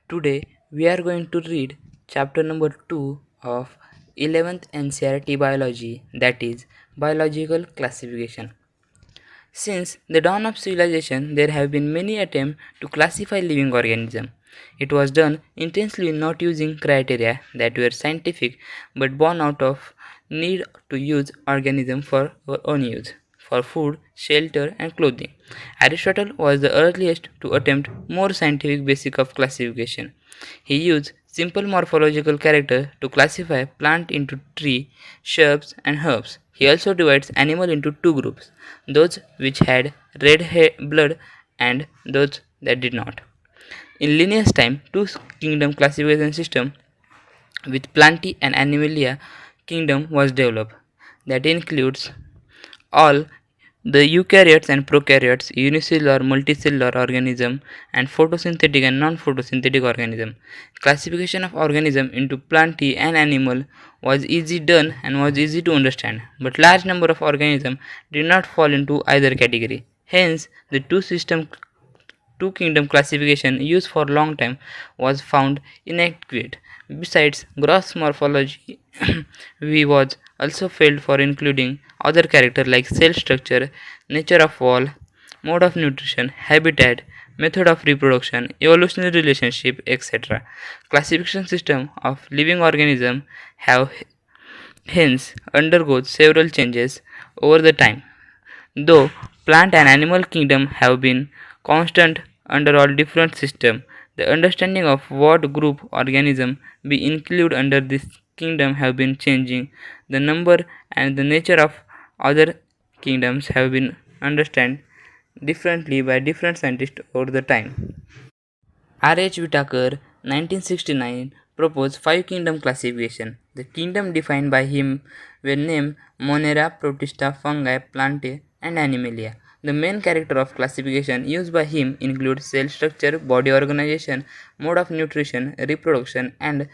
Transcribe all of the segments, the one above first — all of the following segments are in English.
Today we are going to read chapter number 2 of 11th NCERT Biology, that is Biological Classification. Since the dawn of civilization, there have been many attempts to classify living organisms. It was done intensely not using criteria that were scientific but born out of need to use organisms for our own use, for food, shelter, and clothing. Aristotle was the earliest to attempt more scientific basic of classification. He used simple morphological character to classify plant into tree, shrubs, and herbs. He also divides animal into two groups, those which had blood and those that did not. In Linnaeus' time, two kingdom classification system with Plantae and Animalia kingdom was developed. That includes all the eukaryotes and prokaryotes, unicellular, multicellular organism, and photosynthetic and non-photosynthetic organism. Classification of organism into plantae and animal was easy done and was easy to understand, but large number of organisms did not fall into either category. Hence, the two kingdom classification used for long time was found inadequate. Besides gross morphology, we was also failed for including other character like cell structure, nature of wall, mode of nutrition, habitat, method of reproduction, evolutionary relationship, etc. Classification system of living organism have hence undergone several changes over the time. Though plant and animal kingdom have been constant under all different systems, the understanding of what group organism be included under this kingdom have been changing. The number and the nature of other kingdoms have been understood differently by different scientists over the time. R. H. Whitaker, 1969, proposed five kingdom classification. The kingdom defined by him were named Monera, Protista, Fungi, Plantae, and Animalia. The main character of classification used by him include cell structure, body organization, mode of nutrition, reproduction, and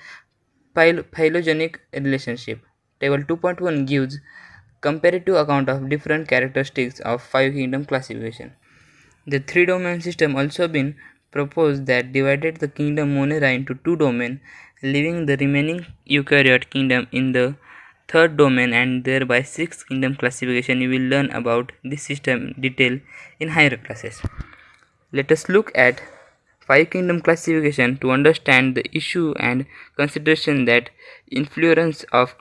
phylogenetic relationship. Table 2.1 gives comparative account of different characteristics of five kingdom classification. The three-domain system also been proposed that divided the kingdom Monera into two domains, leaving the remaining eukaryote kingdom in the third domain and thereby sixth kingdom classification. You will learn about this system detail in higher classes. Let us look at five kingdom classification to understand the issue and consideration that influence of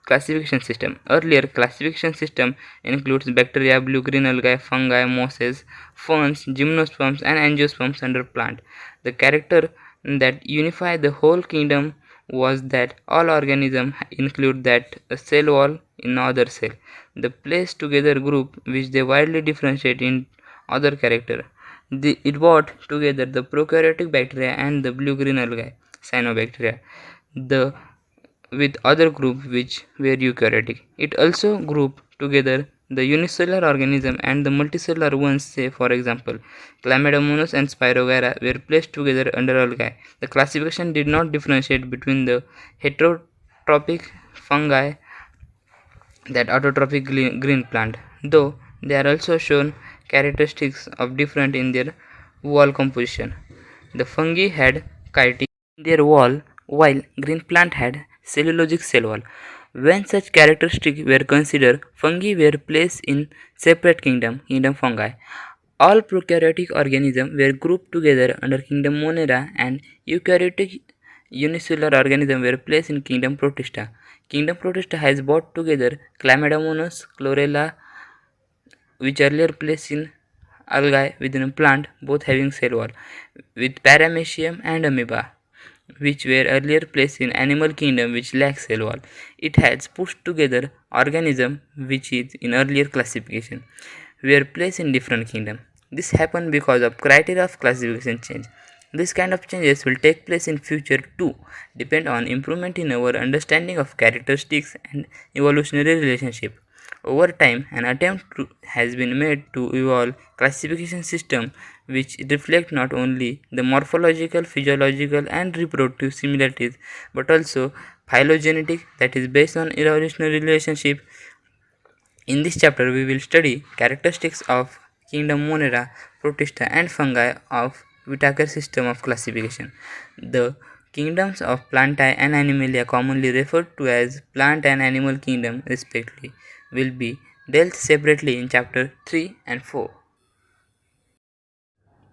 classification system. Earlier classification system includes bacteria, blue-green algae, fungi, mosses, ferns, gymnosperms, and angiosperms under plant. The character that unify the whole kingdom was that all organisms include that a cell wall in other cell. The place together group which they widely differentiate in other character. It brought together the prokaryotic bacteria and the blue-green algae, cyanobacteria, the with other group which were eukaryotic. It also grouped together the unicellular organism and the multicellular ones, say for example, Chlamydomonas and Spirogyra were placed together under algae. The classification did not differentiate between the heterotrophic fungi that autotrophic green plant, though they are also shown characteristics of different in their wall composition. The fungi had chitin in their wall, while green plant had cellulosic cell wall. When such characteristics were considered, fungi were placed in separate kingdom fungi. All prokaryotic organisms were grouped together under kingdom Monera, and eukaryotic unicellular organisms were placed in kingdom Protista. Kingdom Protista has brought together Chlamydomonas, Chlorella, which earlier placed in algae within a plant, both having cell wall, with Paramecium and Amoeba, which were earlier placed in animal kingdom which lacks cell wall. It has pushed together organism which is in earlier classification were placed in different kingdom. This happened because of criteria of classification change. This kind of changes will take place in future too, depend on improvement in our understanding of characteristics and evolutionary relationship. Over time, an has been made to evolve classification system which reflect not only the morphological, physiological, and reproductive similarities but also phylogenetic, that is based on evolutionary relationship. In this chapter, we will study characteristics of kingdom Monera, Protista, and fungi of Whitaker system of classification. The kingdoms of Plantae and Animalia, commonly referred to as plant and animal kingdom respectively, will be dealt separately in chapter 3 and 4.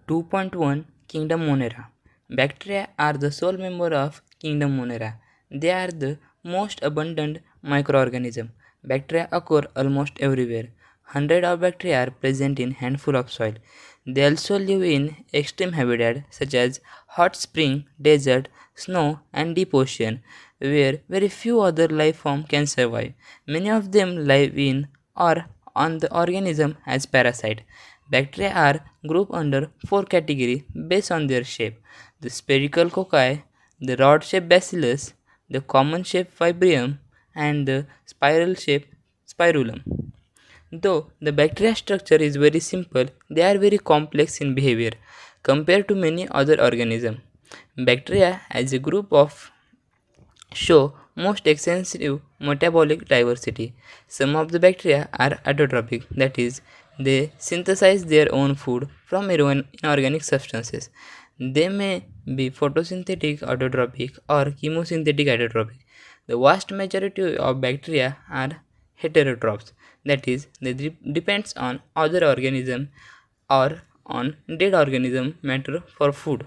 2.1 Kingdom Monera. Bacteria are the sole member of Kingdom Monera. They are the most abundant microorganism. Bacteria occur almost everywhere. Hundreds of bacteria are present in handful of soil. They also live in extreme habitat such as hot spring, desert, snow, and deep ocean, where very few other life forms can survive. Many of them live in or on the organism as parasite. Bacteria are grouped under four categories based on their shape: the spherical cocci, the rod shaped bacillus, the common shaped Vibrio, and the spiral shaped spirulum. Though the bacteria structure is very simple, they are very complex in behavior compared to many other organisms. Bacteria as a group of show most extensive metabolic diversity. Some of the bacteria are autotrophic, that is, they synthesize their own food from inorganic substances. They may be photosynthetic autotrophic or chemosynthetic autotrophic. The vast majority of bacteria are heterotrophs, that is, they depends on other organism or on dead organism matter for food.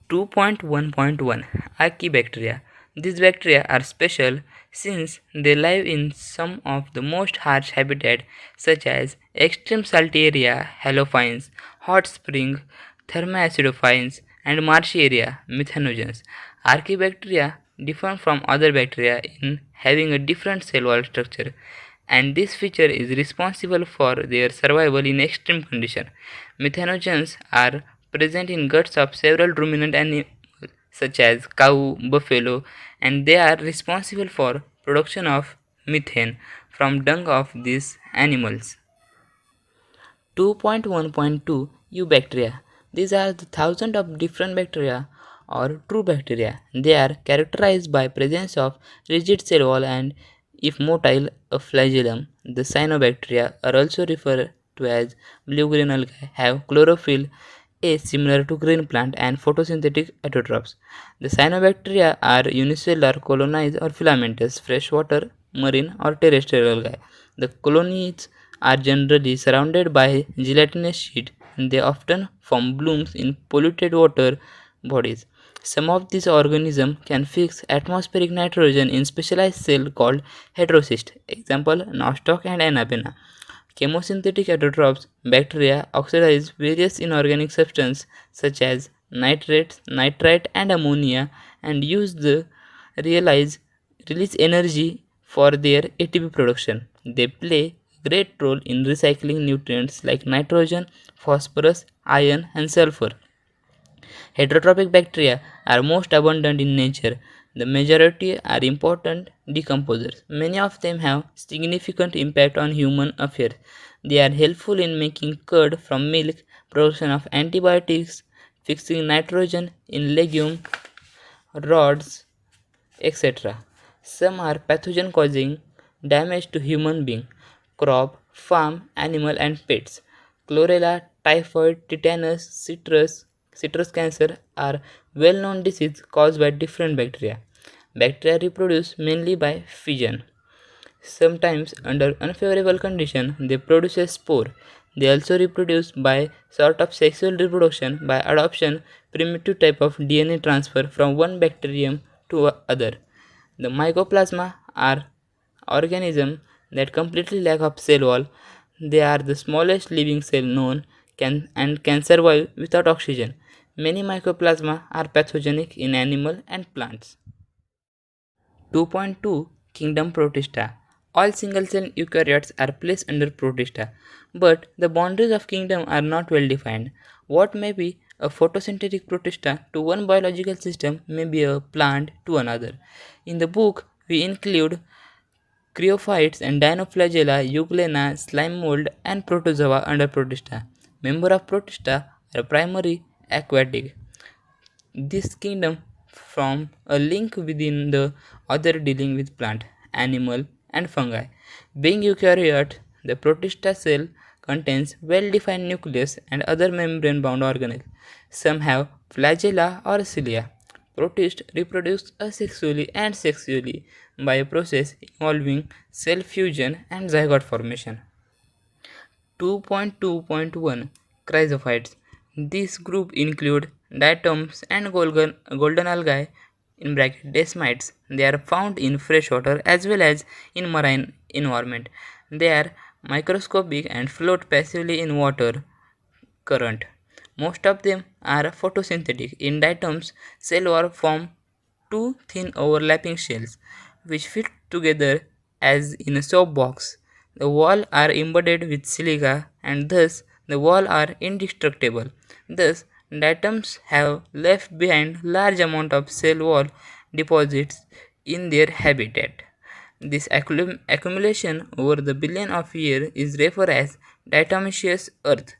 2.1.1 Archaebacteria. These bacteria are special since they live in some of the most harsh habitats such as extreme salty area halophynes, hot spring thermoacidophynes, and marshy area methanogens. Archaebacteria differ from other bacteria in having a different cell wall structure, and this feature is responsible for their survival in extreme conditions. Methanogens are present in guts of several ruminant animals such as cow, buffalo, and they are responsible for production of methane from dung of these animals. 2.1.2 Eubacteria. These are the thousands of different bacteria or true bacteria. They are characterized by presence of rigid cell wall and, if motile, a flagellum. The cyanobacteria are also referred to as blue-green algae, have chlorophyll A similar to green plant and photosynthetic autotrophs. The cyanobacteria are unicellular, colonized or filamentous, freshwater, marine or terrestrial algae. The colonies are generally surrounded by gelatinous sheet and they often form blooms in polluted water bodies. Some of these organisms can fix atmospheric nitrogen in specialized cells called heterocysts. Example: nostoc and anabena. Chemosynthetic autotrophs bacteria oxidize various inorganic substances such as nitrates, nitrite, and ammonia and use the realize release energy for their ATP production. They play a great role in recycling nutrients like nitrogen, phosphorus, iron, and sulfur. Heterotrophic bacteria are most abundant in nature. The majority are important decomposers. Many of them have significant impact on human affairs. They are helpful in making curd from milk, production of antibiotics, fixing nitrogen in legume rods, etc. Some are pathogen causing damage to human being, crop, farm, animal and pets. Chlorella, typhoid, tetanus, citrus cancer are well-known diseases caused by different bacteria. Bacteria reproduce mainly by fission. Sometimes under unfavorable conditions they produce a spore. They also reproduce by sort of sexual reproduction by adoption, primitive type of DNA transfer from one bacterium to other. The mycoplasma are organisms that completely lack of cell wall. They are the smallest living cell known can survive without oxygen. Many mycoplasma are pathogenic in animal and plants. 2.2 Kingdom Protista. All single cell eukaryotes are placed under Protista, but the boundaries of kingdom are not well defined. What may be a photosynthetic protista to one biological system may be a plant to another. In the book, we include Cryophytes and Dinoflagella, Euglena, slime mold, and Protozoa under Protista. Members of Protista are primary aquatic. This kingdom form a link within the other dealing with plant, animal, and fungi. Being eukaryote, the protista cell contains well-defined nucleus and other membrane-bound organelles. Some have flagella or cilia. Protists reproduce asexually and sexually by a process involving cell fusion and zygote formation. 2.2.1 Chrysophytes. This group include diatoms and golden algae desmites. They are found in freshwater as well as in marine environment. They are microscopic and float passively in water current. Most of them are photosynthetic. In diatoms, cell wall form two thin overlapping shells which fit together as in a soap box. The walls are embedded with silica and thus the walls are indestructible. Thus, diatoms have left behind large amount of cell wall deposits in their habitat. This accumulation over the billion of years is referred as diatomaceous earth.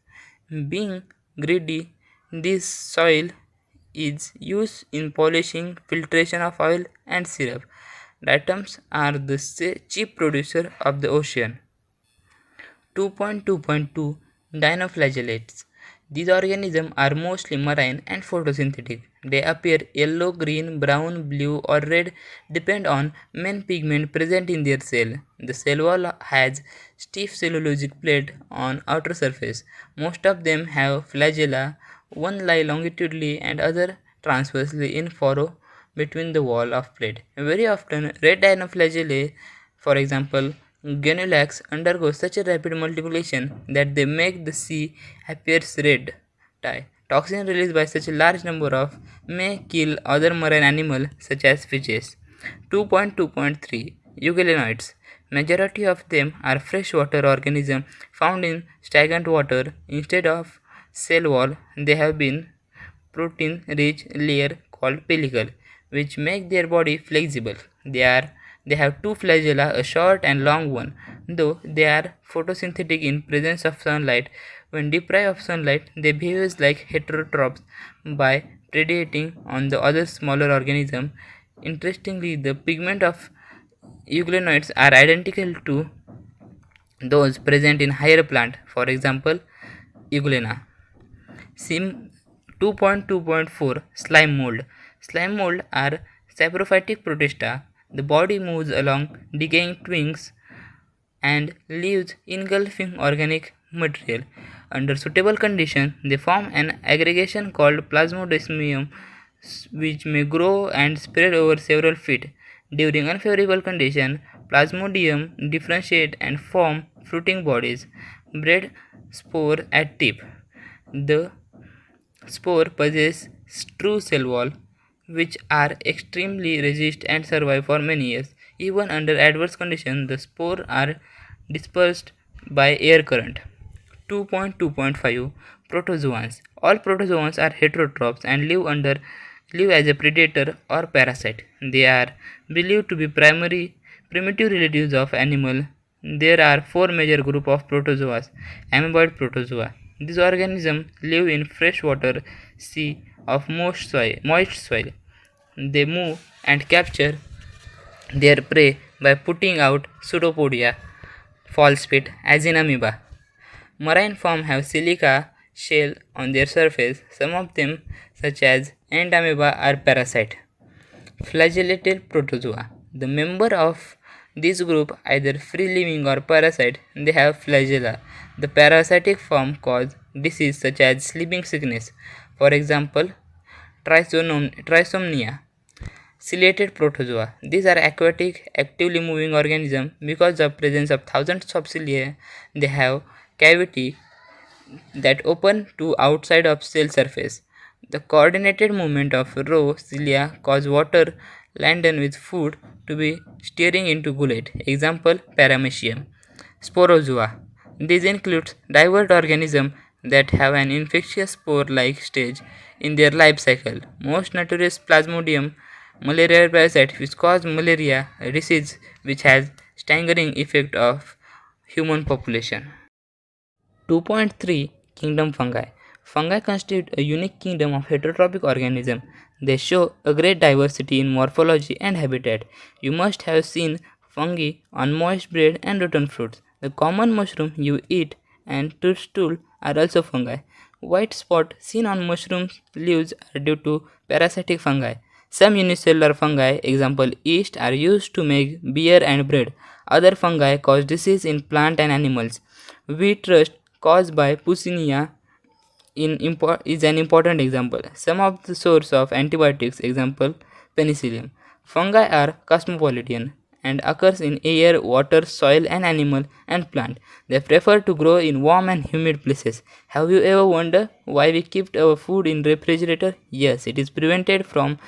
Being greedy, this soil is used in polishing, filtration of oil and syrup. Diatoms are the chief producer of the ocean. 2.2.2 Dinoflagellates. These organisms are mostly marine and photosynthetic. They appear yellow, green, brown, blue, or red depend on main pigment present in their cell. The cell wall has stiff cellulosic plate on outer surface. Most of them have flagella, one lie longitudinally and other transversely in furrow between the wall of plate. Very often, red dinoflagellae, for example, Genulax, undergo such a rapid multiplication that they make the sea appears red. Toxin released by such a large number of may kill other marine animals such as fishes. 2.2.3 Euglenoids. Majority of them are freshwater organisms found in stagnant water. Instead of cell wall, they have been protein-rich layer called pellicle, which make their body flexible. They have two flagella, a short and long one. Though they are photosynthetic in presence of sunlight, when deprived of sunlight, they behave like heterotrophs by predating on the other smaller organism. Interestingly, the pigment of euglenoids are identical to those present in higher plant, for example, euglena. Sim 2.2.4 Slime mold. Slime mold are saprophytic protista. The body moves along decaying twigs and leaves engulfing organic material. Under suitable conditions, they form an aggregation called plasmodesmium which may grow and spread over several feet. During unfavorable conditions, plasmodium differentiate and form fruiting bodies. Bread spore at tip. The spore possess true cell wall, which are extremely resist and survive for many years. Even under adverse conditions, the spores are dispersed by air current. 2.2.5 Protozoans. All protozoans are heterotrophs and live as a predator or parasite. They are believed to be primitive relatives of animal. There are four major groups of protozoa. Amoeboid protozoa. These organisms live in freshwater sea of moist soil. They move and capture their prey by putting out pseudopodia, false pit, as in amoeba. Marine forms have silica shell on their surface. Some of them, such as ant amoeba, are parasite. Flagellated protozoa. The member of this group, either free living or parasite, they have flagella. The parasitic form cause disease such as sleeping sickness. For example, trisomnia. Ciliated protozoa. These are aquatic, actively moving organisms. Because of presence of thousands of cilia, they have cavity that open to outside of cell surface. The coordinated movement of row cilia cause water laden with food to be steering into gullet. Example, paramecium. Sporozoa. These include diverse organisms that have an infectious spore-like stage in their life cycle. Most notorious Plasmodium malaria parasite which cause malaria disease which has staggering effect of human population. 2.3 Kingdom fungi. Fungi constitute a unique kingdom of heterotrophic organisms. They show a great diversity in morphology and habitat. You must have seen fungi on moist bread and rotten fruits. The common mushroom you eat and toadstool are also fungi. White spot seen on mushroom leaves are due to parasitic fungi. Some unicellular fungi, example yeast, are used to make beer and bread. Other fungi cause disease in plant and animals. Wheat rust caused by Puccinia is an important example. Some of the source of antibiotics, example penicillium. Fungi are cosmopolitan and occurs in air, water, soil and animal and plant. They prefer to grow in warm and humid places. Have you ever wondered why we keep our food in refrigerator? Yes, it is prevented from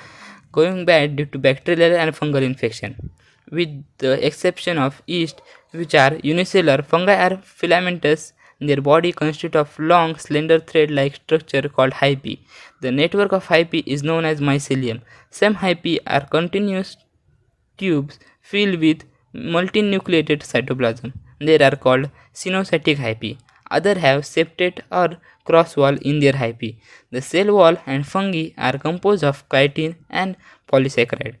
going bad due to bacterial and fungal infection. With the exception of yeast, which are unicellular, fungi are filamentous. Their body consists of long, slender thread-like structure called hyphae. The network of hyphae is known as mycelium. Some hyphae are continuous tubes filled with multinucleated cytoplasm. They are called cynocytic hyphae. Others have septate or cross wall in their hyphae. The cell wall and fungi are composed of chitin and polysaccharide.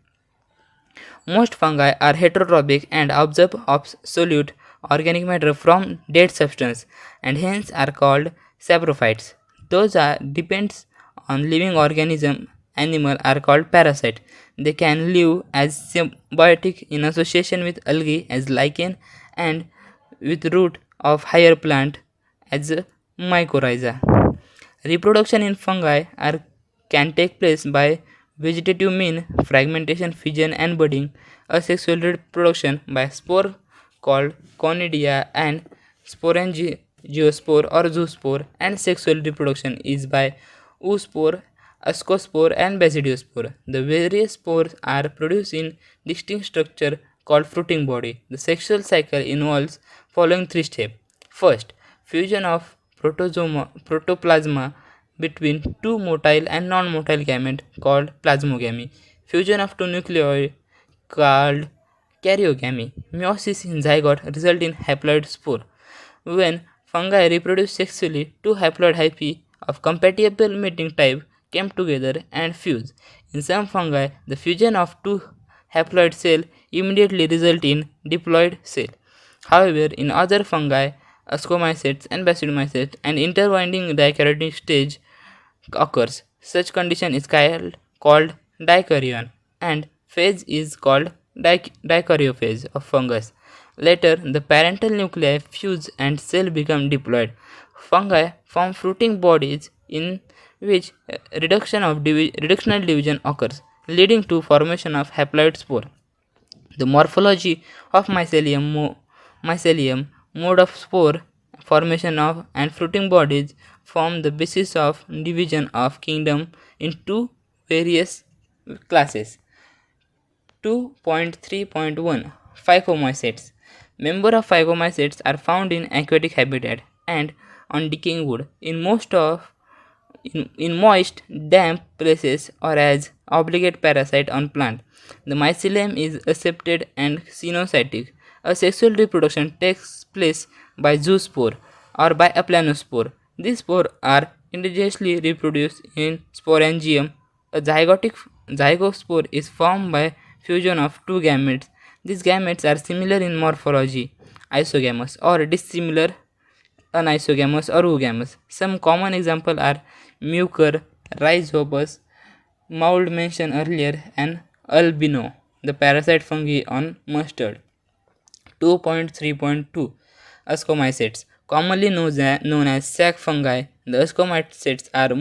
Most fungi are heterotrophic and absorb absolute organic matter from dead substance and hence are called saprophytes. Those are depends on living organism animal are called parasite. They can live as symbiotic in association with algae as lichen and with root of higher plant as mycorrhiza. Reproduction in fungi can take place by vegetative mean, fragmentation, fission, and budding. Asexual reproduction by spore called conidia and sporangiosperm or zoospore, and sexual reproduction is by oospore, ascospore, and basidiospore. The various spores are produced in distinct structure called fruiting body. The sexual cycle involves following three steps. First, fusion of protoplasma between two motile and non-motile gamete called plasmogamy. Fusion of two nuclei called karyogamy. Meiosis in zygote result in haploid spore. When fungi reproduce sexually, two haploid hyphae of compatible mating type come together and fuse. In some fungi, the fusion of two haploid cells immediately result in diploid cell. However, in other fungi, ascomycetes and basidiomycetes, an interwinding dikaryotic stage occurs. Such condition is called dikaryon, and phase is called dikaryophase of fungus. Later, the parental nuclei fuse and cell become diploid. Fungi form fruiting bodies in which reductional division occurs, leading to formation of haploid spore. The morphology of mycelium mode of spore formation of and fruiting bodies form the basis of division of kingdom into various classes. 2.3.1 Phycomycetes. Member of phycomycetes are found in aquatic habitat and on decaying wood. In moist, damp places or as obligate parasite on plant. The mycelium is accepted and cynocytic. A sexual reproduction takes place by zoospore or by a planospore. These spores are indigenously reproduced in sporangium. A zygospore is formed by fusion of two gametes. These gametes are similar in morphology, isogamous, or dissimilar, anisogamous or oogamous. Some common examples are mucor, rhizopus, mold mentioned earlier, and albino, the parasite fungi on mustard. 2.3.2 Ascomycetes. Commonly known as sac fungi, the ascomycetes are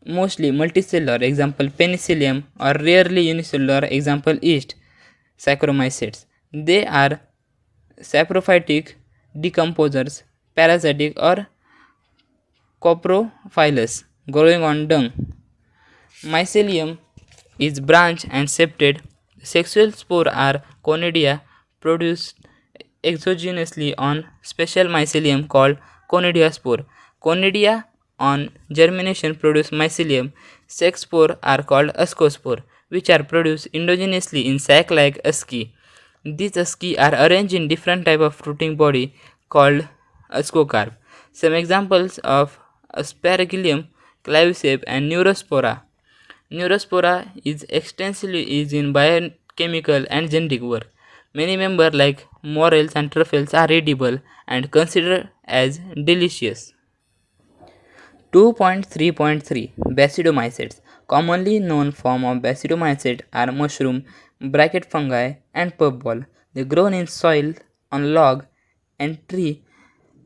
mostly multicellular, example penicillium, or rarely unicellular, example yeast, Saccharomycetes. They are saprophytic decomposers, parasitic or coprophilous, growing on dung. Mycelium is branched and septate. Sexual spores are conidia produced exogenously on special mycelium called conidiospore. Conidia on germination produce mycelium. Sex spores are called ascospore, which are produced endogenously in sac-like asci. These asci are arranged in different type of fruiting body called ascocarp. Some examples of Aspergillium, claviceps, and Neurospora. Neurospora is extensively used in biochemical and genetic work. Many members like morels and truffles are edible and considered as delicious. 2.3.3 Basidiomycetes. Commonly known form of basidiomycete are mushroom, bracket fungi, and puffball. They grow in soil, on log, and tree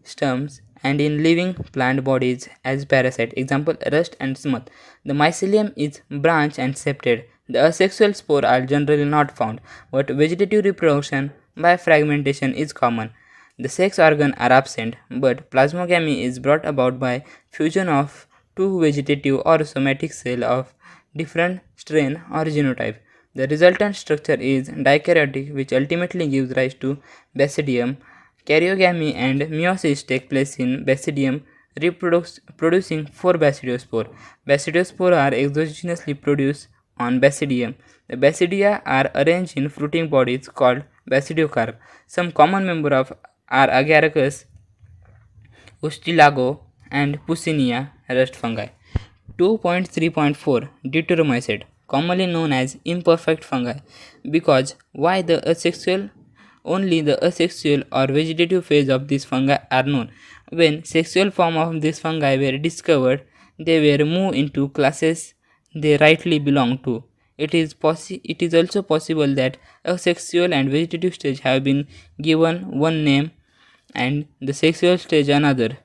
stems and in living plant bodies as parasite. Example rust and smut. The mycelium is branched and septate. The asexual spore are generally not found, but vegetative reproduction by fragmentation is common. The sex organs are absent, but plasmogamy is brought about by fusion of two vegetative or somatic cells of different strain or genotype. The resultant structure is dikaryotic, which ultimately gives rise to basidium. Karyogamy and meiosis take place in basidium, producing four basidiospores. Basidiospores are exogenously produced on basidium. The basidia are arranged in fruiting bodies called basidiocarp. Some common members of are Agaricus, Ustilago, and Puccinia rust fungi. 2.3.4 Deuteromycete, commonly known as imperfect fungi, because why the asexual only the asexual or vegetative phase of this fungi are known. When sexual form of this fungi were discovered, they were moved into classes they rightly belong to. It is also possible that asexual and vegetative stage have been given one name and the sexual stage another.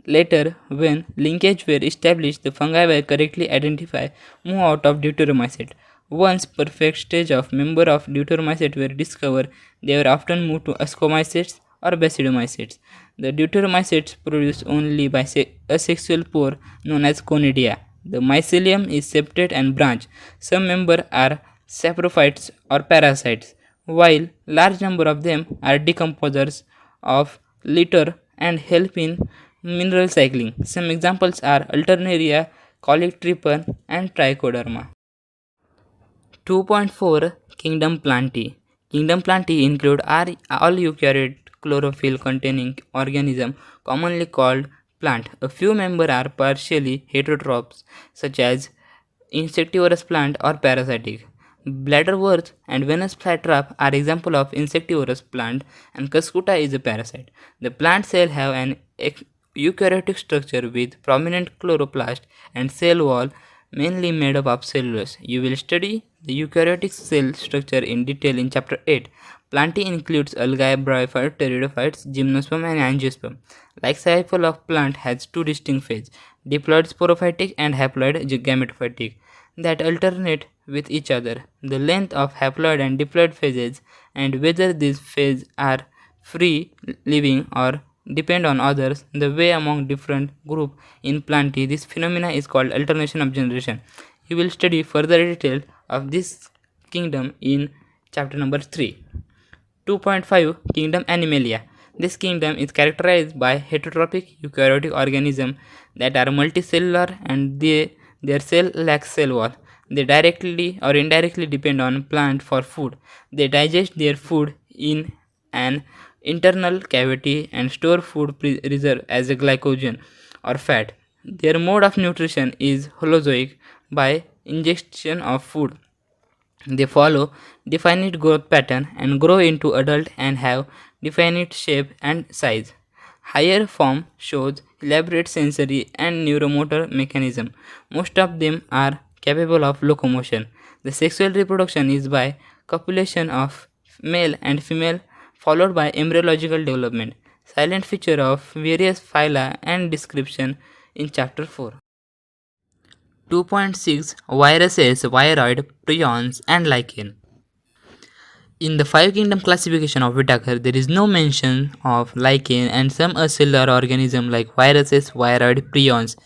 Later, when linkage were established, the fungi were correctly identified, move out of Deuteromycete. Once perfect stage of member of Deuteromycete were discovered, they were often moved to Ascomycetes or Basidiomycetes. The Deuteromycetes produced only by asexual pore known as conidia. The mycelium is septate and branched. Some members are saprophytes or parasites, while large number of them are decomposers of litter and help in mineral cycling. Some examples are Alternaria, Colectriper, and Trichoderma. 2.4 Kingdom Plantae. Kingdom Plantae include all eukaryote chlorophyll containing organism commonly called plant. A few members are partially heterotrophs such as insectivorous plant or parasitic. Bladderwort and Venus flytrap are examples of insectivorous plant and Cuscuta is a parasite. The plant cell have an eukaryotic structure with prominent chloroplast and cell wall mainly made up of cellulose. You will study the eukaryotic cell structure in detail in chapter 8. Plantae includes algae, bryophytes, pteridophytes, gymnosperm and angiosperm. Life cycle of plant has two distinct phases, diploid sporophytic and haploid gametophytic, that alternate with each other. The length of haploid and diploid phases and whether these phases are free living or depend on others, the way among different group in Plantae. This phenomena is called alternation of generation. You will study further detail of this kingdom in chapter number 3. 2.5 Kingdom Animalia. This kingdom is characterized by heterotrophic eukaryotic organisms that are multicellular and their cell lacks cell wall. They directly or indirectly depend on plant for food. They digest their food in an internal cavity and store food reserve as a glycogen or fat. Their mode of nutrition is holozoic by ingestion of food. They follow definite growth pattern and grow into adult and have definite shape and size. Higher form shows elaborate sensory and neuromotor mechanism. Most of them are capable of locomotion. The sexual reproduction is by copulation of male and female followed by embryological development. Silent feature of various phyla and description in chapter 4. 2.6 Viruses, viroid, prions, and lichen. In the five kingdom classification of Whitaker, there is no mention of lichen and some acellular organisms like viruses, viroid, prions.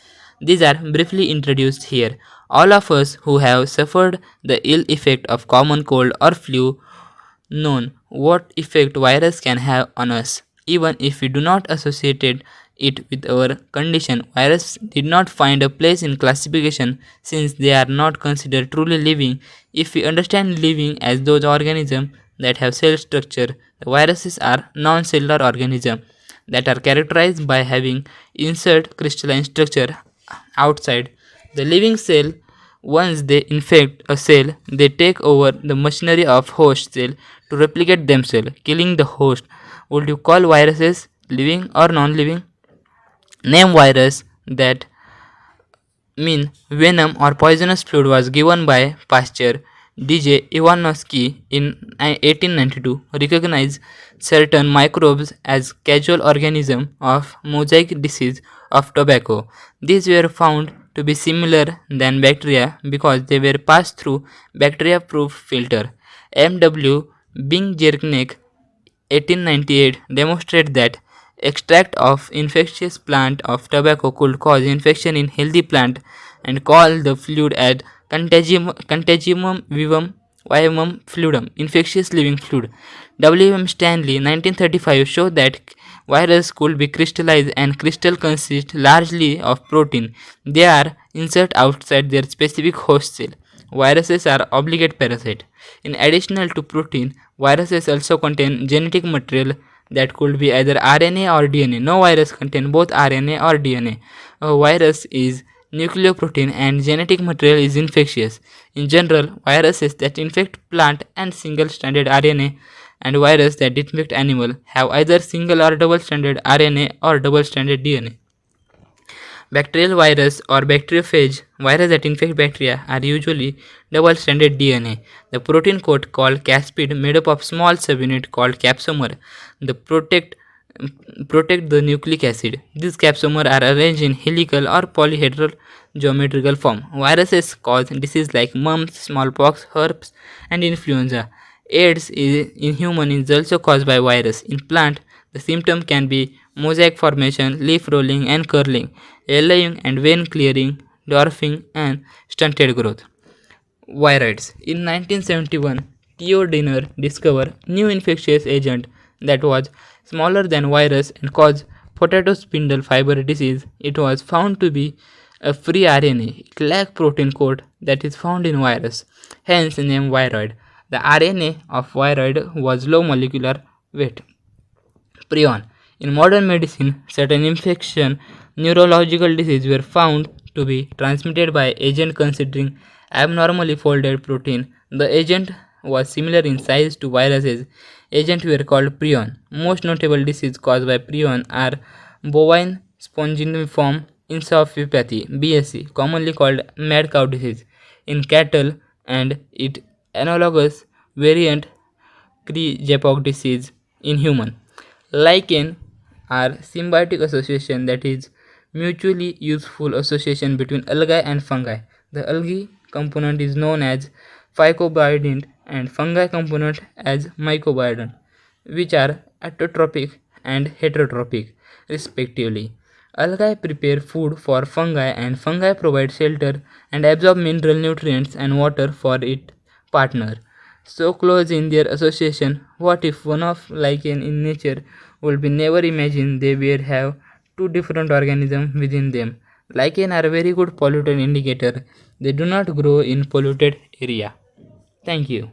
These are briefly introduced here. All of us who have suffered the ill effect of common cold or flu known what effect virus can have on us. Even if we do not associate it with our condition, virus did not find a place in classification since they are not considered truly living. If we understand living as those organisms that have cell structure, the viruses are non-cellular organisms that are characterized by having insert crystalline structure outside the living cell. Once they infect a cell, they take over the machinery of host cell to replicate themselves, killing the host. Would you call viruses living or non-living? Name virus that mean venom or poisonous fluid was given by Pasteur. DJ Ivanovsky in 1892 recognized certain microbes as casual organisms of mosaic disease of tobacco. These were found to be similar than bacteria because they were passed through bacteria-proof filter. M.W. Bing-Jerknek 1898 demonstrated that extract of infectious plant of tobacco could cause infection in healthy plant and called the fluid as contagium vivum fluidum, infectious living fluid. W.M. Stanley 1935 showed that virus could be crystallized and crystal consist largely of protein. They are insert outside their specific host cell. Viruses are obligate parasite. In addition to protein, viruses also contain genetic material that could be either RNA or DNA. No virus contain both RNA or DNA. A virus is nucleoprotein and genetic material is infectious. In general, viruses that infect plant and single-stranded RNA and viruses that infect animal have either single or double-stranded RNA or double-stranded DNA. Bacterial virus or bacteriophage virus that infect bacteria are usually double-stranded DNA. The protein coat called caspid made up of small subunit called capsomer. The protect the nucleic acid. These capsomer are arranged in helical or polyhedral geometrical form. Viruses cause diseases like mumps, smallpox, herpes, and influenza. AIDS in human is also caused by virus. In plant, the symptom can be mosaic formation, leaf rolling and curling, yellowing and vein clearing, dwarfing and stunted growth. Viroids. In 1971, Theo Dinner discovered new infectious agent that was smaller than virus and caused potato spindle fiber disease. It was found to be a free RNA. It lacked protein code that is found in virus, hence named viroid. The RNA of viroid was low molecular weight. Prion. In modern medicine, certain infection, neurological disease were found to be transmitted by agent considering abnormally folded protein. The agent was similar in size to viruses. Agents were called prion. Most notable diseases caused by prion are bovine spongiform encephalopathy (BSE), commonly called mad cow disease, in cattle, and its analogous variant Cree-Japok disease in human. Lichen are symbiotic association, that is mutually useful association between algae and fungi. The algae component is known as phycobiodin and fungi component as mycobiodin, which are autotrophic and heterotrophic respectively. Algae prepare food for fungi and fungi provide shelter and absorb mineral nutrients and water for its partner. So close in their association, what if one of lichen in nature would be never imagine they will have two different organisms within them. Lichen are a very good pollutant indicator. They do not grow in polluted area. Thank you.